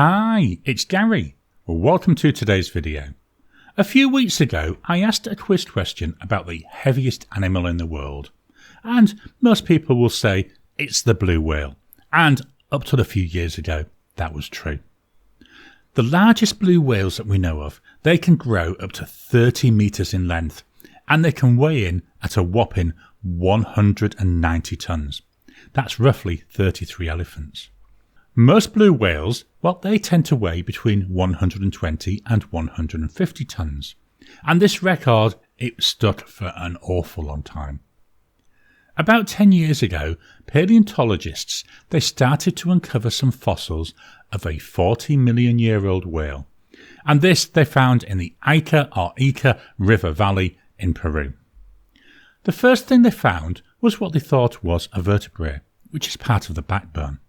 Hi, it's Gary. Well, welcome to today's video. A few weeks ago, I asked a quiz question about the heaviest animal in the world. And most people will say it's the blue whale. And up to a few years ago, that was true. The largest blue whales that we know of, they can grow up to 30 metres in length. And they can weigh in at a whopping 190 tonnes. That's roughly 33 elephants. Most blue whales, well, they tend to weigh between 120 and 150 tonnes. And this record, it stuck for an awful long time. About 10 years ago, paleontologists, they started to uncover some fossils of a 40 million year old whale. And this they found in the Ica River Valley in Peru. The first thing they found was what they thought was a vertebrae, which is part of the backbone.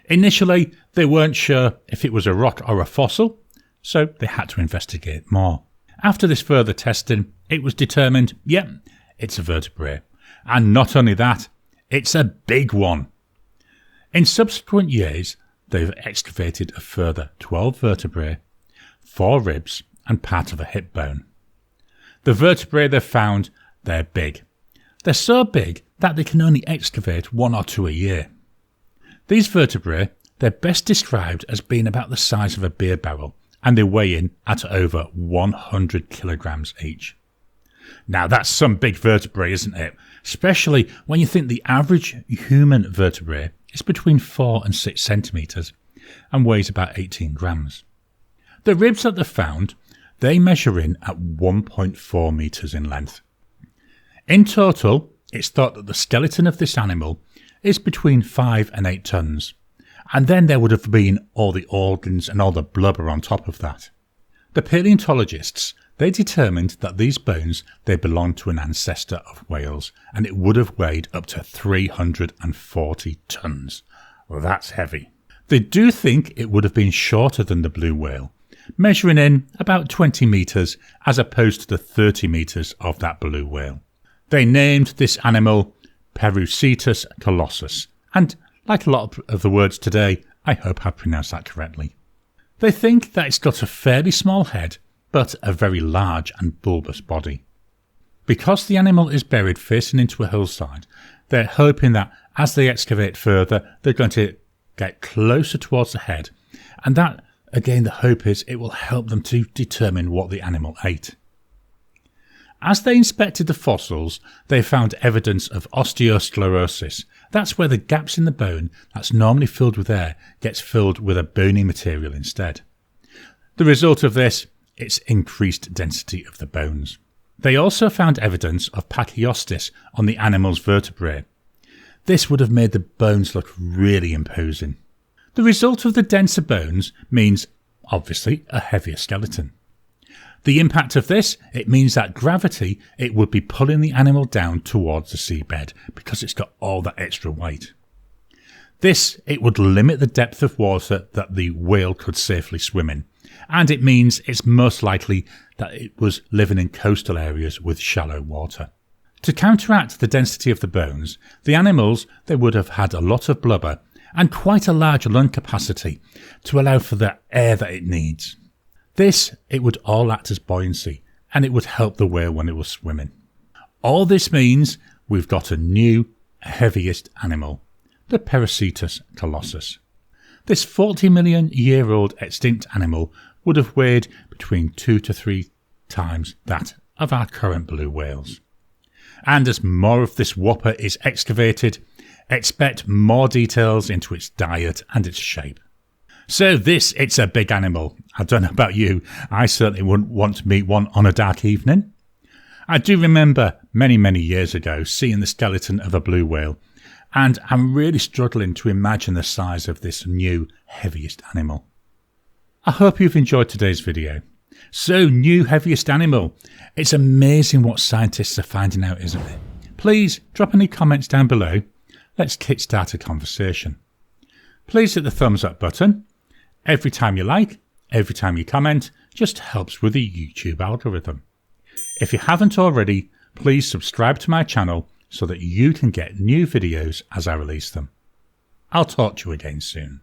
Initially, they weren't sure if it was a rock or a fossil, so they had to investigate more. After this further testing, it was determined, yep, it's a vertebrae. And not only that, it's a big one. In subsequent years, they've excavated a further 12 vertebrae, 4 ribs, and part of a hip bone. The vertebrae they've found, they're big. They're so big that they can only excavate 1 or 2 a year. These vertebrae, they're best described as being about the size of a beer barrel, and they weigh in at over 100 kilograms each. Now that's some big vertebrae, isn't it? Especially when you think the average human vertebrae is between 4 and 6 centimetres and weighs about 18 grams. The ribs that they've found, they measure in at 1.4 metres in length. In total, it's thought that the skeleton of this animal is between 5 and 8 tonnes, and then there would have been all the organs and all the blubber on top of that. The paleontologists, they determined that these bones, they belonged to an ancestor of whales, and it would have weighed up to 340 tonnes. Well, that's heavy. They do think it would have been shorter than the blue whale, measuring in about 20 metres as opposed to the 30 metres of that blue whale. They named this animal Perucetus colossus, and like a lot of the words today, I hope I pronounced that correctly. They think that it's got a fairly small head, but a very large and bulbous body. Because the animal is buried facing into a hillside, they're hoping that as they excavate further, they're going to get closer towards the head, and that, again, the hope is it will help them to determine what the animal ate. As they inspected the fossils, they found evidence of osteosclerosis. That's where the gaps in the bone that's normally filled with air gets filled with a bony material instead. The result of this, it's increased density of the bones. They also found evidence of pachyostis on the animal's vertebrae. This would have made the bones look really imposing. The result of the denser bones means, obviously, a heavier skeleton. The impact of this, it means that gravity, it would be pulling the animal down towards the seabed because it's got all that extra weight. This, it would limit the depth of water that the whale could safely swim in, and it means it's most likely that it was living in coastal areas with shallow water. To counteract the density of the bones, the animals, they would have had a lot of blubber and quite a large lung capacity to allow for the air that it needs. This, it would all act as buoyancy, and it would help the whale when it was swimming. All this means we've got a new, heaviest animal, the Perucetus colossus. This 40 million year old extinct animal would have weighed between 2 to 3 times that of our current blue whales. And as more of this whopper is excavated, expect more details into its diet and its shape. So this, it's a big animal. I don't know about you, I certainly wouldn't want to meet one on a dark evening. I do remember many years ago seeing the skeleton of a blue whale, and I'm really struggling to imagine the size of this new, heaviest animal. I hope you've enjoyed today's video. So, new heaviest animal. It's amazing what scientists are finding out, isn't it? Please drop any comments down below. Let's kickstart a conversation. Please hit the thumbs up button. Every time you like, every time you comment, just helps with the YouTube algorithm. If you haven't already, please subscribe to my channel so that you can get new videos as I release them. I'll talk to you again soon.